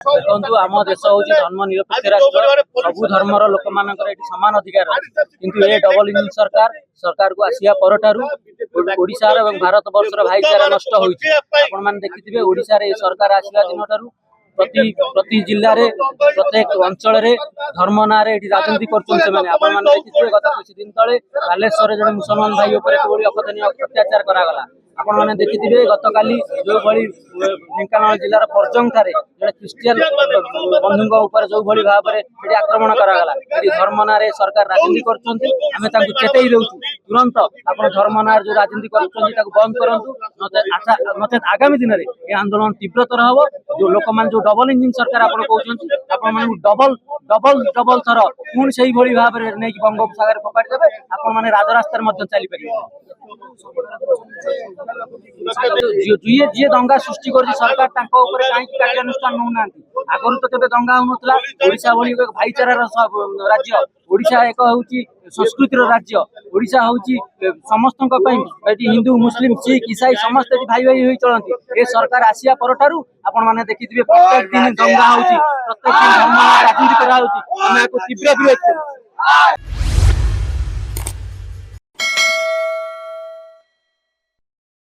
देखो आम देश हूँ धर्म निरपेक्ष राष्ट्र सबू धर्मर लोक मान सामान अधिकार किंतु ये डबल इंजिन सरकार को आसिया ओडिशार और भारत वर्षर भाईचारा नष्ट होने देखिए ओडिशा रे सरकार आसिया दिन प्रति प्रति जिले में प्रत्येक अंचल धर्म ना राजनीति कर देखिए गत किसी दिन तले बालेश्वर जड़े मुसलमान भाई अकथनीय अत्याचार करागला आपण मैंने देखिए गत काली जो भली ढेंकानाल जिलार परजंग ठारे जड़े क्रिश्चियन बंधु जो भली भाव में आक्रमण करागला धर्म ना सरकार राजनीति कर चेतई दौर तुरंत आप धर्म ना जो राजनीति कर बंद करूँ नचेत आगामी दिन में यह आंदोलन तीव्रतर हम जो लोक मान जो डबल इंजिन सरकार आप कहते डबल डबल डबल थर पुणी से भाव में नहीं बंगोपसागर फोपाड़ी देवे आपण राजरास्तार चली पारे जी जी दंगा सृष्टि कर सरकार कहीं कार्यानुष्ठान नौना आगुरी तो केवल दंगा होना ओडिशा भली एक भाईचारार राज्य ओडिशा एक हूँ संस्कृतिर राज्य ओडिशा हूँ समस्त हिंदू मुस्लिम सिख ईसाई समस्त भाई भाई हो चलती ये सरकार आसिया परठारू आपण मैंने देखिए प्रत्येक दिन दंगा होती प्रत्येक दिन राजनीति कराई तीव्र विरोध।